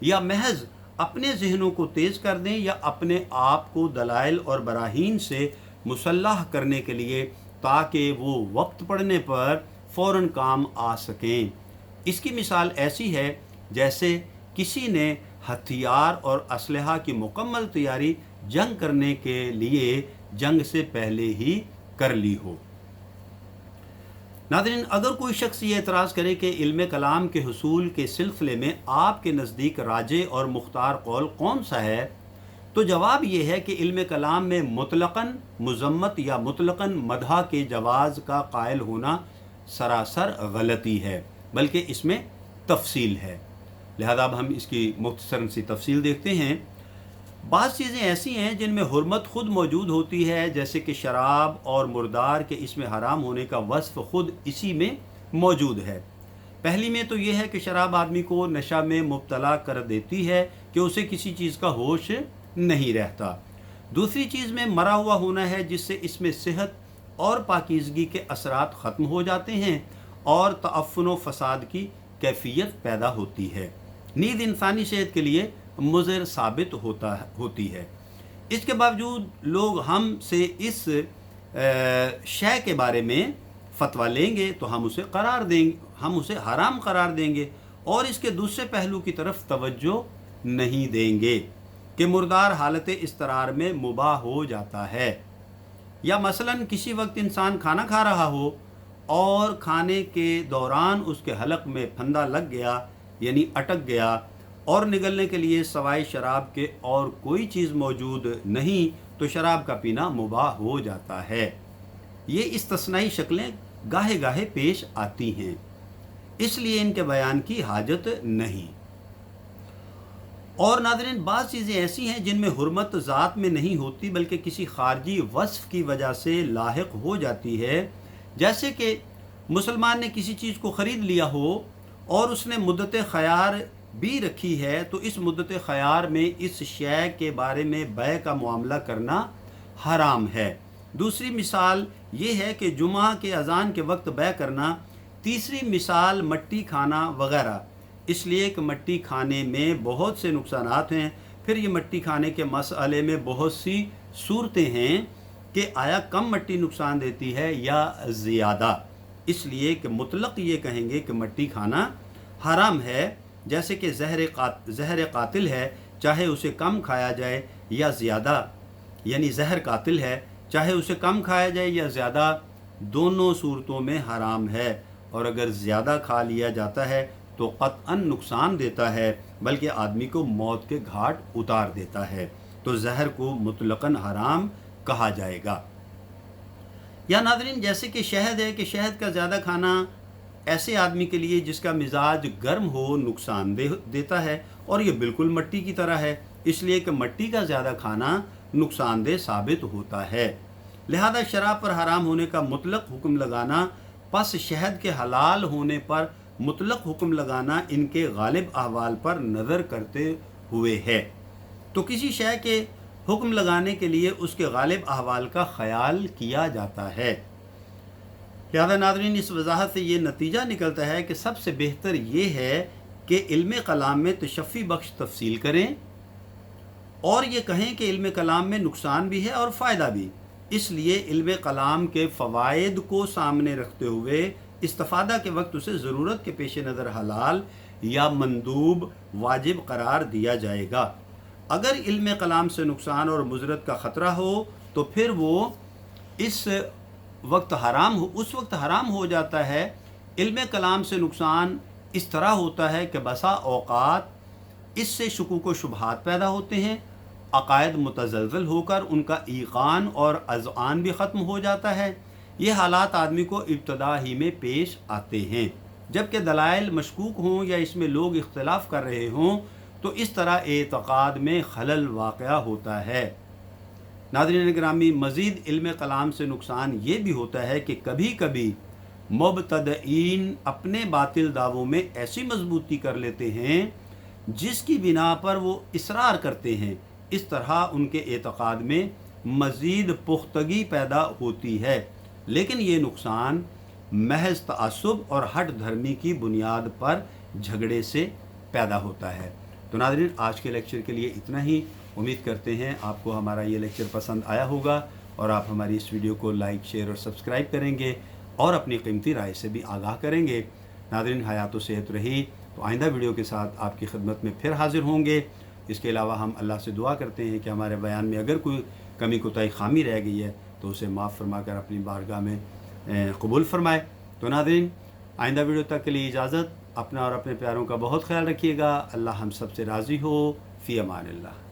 یا محض اپنے ذہنوں کو تیز کر دیں یا اپنے آپ کو دلائل اور براہین سے مسلح کرنے کے لیے تاکہ وہ وقت پڑنے پر فوراً کام آ سکیں۔ اس کی مثال ایسی ہے جیسے کسی نے ہتھیار اور اسلحہ کی مکمل تیاری جنگ کرنے کے لیے جنگ سے پہلے ہی کر لی ہو۔ ناظرین، اگر کوئی شخص یہ اعتراض کرے کہ علم کلام کے حصول کے سلسلے میں آپ کے نزدیک راجح اور مختار قول کون سا ہے، تو جواب یہ ہے کہ علم کلام میں مطلقاً مذمت یا مطلقاً مدح کے جواز کا قائل ہونا سراسر غلطی ہے، بلکہ اس میں تفصیل ہے۔ لہذا اب ہم اس کی مختصراً سی تفصیل دیکھتے ہیں۔ بعض چیزیں ایسی ہیں جن میں حرمت خود موجود ہوتی ہے، جیسے کہ شراب اور مردار کے اس میں حرام ہونے کا وصف خود اسی میں موجود ہے۔ پہلی میں تو یہ ہے کہ شراب آدمی کو نشہ میں مبتلا کر دیتی ہے کہ اسے کسی چیز کا ہوش نہیں رہتا۔ دوسری چیز میں مرا ہوا ہونا ہے، جس سے اس میں صحت اور پاکیزگی کے اثرات ختم ہو جاتے ہیں اور تعفن و فساد کی کیفیت پیدا ہوتی ہے۔ نیند انسانی صحت کے لیے مضر ثابت ہوتی ہے۔ اس کے باوجود لوگ ہم سے اس شے کے بارے میں فتویٰ لیں گے تو ہم اسے حرام قرار دیں گے اور اس کے دوسرے پہلو کی طرف توجہ نہیں دیں گے کہ مردار حالت اضطرار میں مباح ہو جاتا ہے۔ یا مثلاً کسی وقت انسان کھانا کھا رہا ہو اور کھانے کے دوران اس کے حلق میں پھندا لگ گیا، یعنی اٹک گیا، اور نگلنے کے لیے سوائے شراب کے اور کوئی چیز موجود نہیں، تو شراب کا پینا مباح ہو جاتا ہے۔ یہ استثنائی شکلیں گاہے گاہے پیش آتی ہیں، اس لیے ان کے بیان کی حاجت نہیں۔ اور ناظرین، بعض چیزیں ایسی ہیں جن میں حرمت ذات میں نہیں ہوتی بلکہ کسی خارجی وصف کی وجہ سے لاحق ہو جاتی ہے، جیسے کہ مسلمان نے کسی چیز کو خرید لیا ہو اور اس نے مدت خیار بھی رکھی ہے، تو اس مدت خیار میں اس شے کے بارے میں بیع کا معاملہ کرنا حرام ہے۔ دوسری مثال یہ ہے کہ جمعہ کے اذان کے وقت بیع کرنا۔ تیسری مثال مٹی کھانا وغیرہ، اس لیے کہ مٹی کھانے میں بہت سے نقصانات ہیں۔ پھر یہ مٹی کھانے کے مسئلے میں بہت سی صورتیں ہیں کہ آیا کم مٹی نقصان دیتی ہے یا زیادہ، اس لیے کہ مطلق یہ کہیں گے کہ مٹی کھانا حرام ہے، جیسے کہ زہر قاتل ہے، چاہے اسے کم کھایا جائے یا زیادہ، یعنی زہر قاتل ہے چاہے اسے کم کھایا جائے یا زیادہ، دونوں صورتوں میں حرام ہے، اور اگر زیادہ کھا لیا جاتا ہے تو قطعاً نقصان دیتا ہے، بلکہ آدمی کو موت کے گھاٹ اتار دیتا ہے، تو زہر کو مطلقاً حرام کہا جائے گا۔ یا ناظرین، جیسے کہ شہد ہے کہ شہد کا زیادہ کھانا ایسے آدمی کے لیے جس کا مزاج گرم ہو نقصان دیتا ہے، اور یہ بالکل مٹی کی طرح ہے، اس لیے کہ مٹی کا زیادہ کھانا نقصان دہ ثابت ہوتا ہے۔ لہذا شراب پر حرام ہونے کا مطلق حکم لگانا، پس شہد کے حلال ہونے پر مطلق حکم لگانا ان کے غالب احوال پر نظر کرتے ہوئے ہے، تو کسی شے کے حکم لگانے کے لیے اس کے غالب احوال کا خیال کیا جاتا ہے۔ لہذا ناظرین، اس وضاحت سے یہ نتیجہ نکلتا ہے کہ سب سے بہتر یہ ہے کہ علم کلام میں تشفی بخش تفصیل کریں اور یہ کہیں کہ علم کلام میں نقصان بھی ہے اور فائدہ بھی، اس لیے علم کلام کے فوائد کو سامنے رکھتے ہوئے استفادہ کے وقت اسے ضرورت کے پیش نظر حلال یا مندوب واجب قرار دیا جائے گا۔ اگر علم کلام سے نقصان اور مضرت کا خطرہ ہو تو پھر وہ اس وقت حرام ہو جاتا ہے۔ علم کلام سے نقصان اس طرح ہوتا ہے کہ بسا اوقات اس سے شکوک و شبہات پیدا ہوتے ہیں، عقائد متزلزل ہو کر ان کا ایقان اور اذعان بھی ختم ہو جاتا ہے۔ یہ حالات آدمی کو ابتدا ہی میں پیش آتے ہیں، جبکہ دلائل مشکوک ہوں یا اس میں لوگ اختلاف کر رہے ہوں، تو اس طرح اعتقاد میں خلل واقع ہوتا ہے۔ ناظرین گرامی، مزید علم کلام سے نقصان یہ بھی ہوتا ہے کہ کبھی کبھی مبتدئین اپنے باطل دعووں میں ایسی مضبوطی کر لیتے ہیں جس کی بنا پر وہ اصرار کرتے ہیں، اس طرح ان کے اعتقاد میں مزید پختگی پیدا ہوتی ہے، لیکن یہ نقصان محض تعصب اور ہٹ دھرمی کی بنیاد پر جھگڑے سے پیدا ہوتا ہے۔ تو ناظرین آج کے لیکچر کے لیے اتنا ہی. امید کرتے ہیں آپ کو ہمارا یہ لیکچر پسند آیا ہوگا اور آپ ہماری اس ویڈیو کو لائک شیئر اور سبسکرائب کریں گے اور اپنی قیمتی رائے سے بھی آگاہ کریں گے. ناظرین حیات و صحت رہی تو آئندہ ویڈیو کے ساتھ آپ کی خدمت میں پھر حاضر ہوں گے. اس کے علاوہ ہم اللہ سے دعا کرتے ہیں کہ ہمارے بیان میں اگر کوئی کمی کوتاہی خامی رہ گئی ہے تو اسے معاف فرما کر اپنی بارگاہ میں قبول فرمائے. تو ناظرین آئندہ ویڈیو تک کے لیے اجازت. اپنا اور اپنے پیاروں کا بہت خیال رکھیے گا. اللہ ہم سب سے راضی ہو. فی امان اللہ.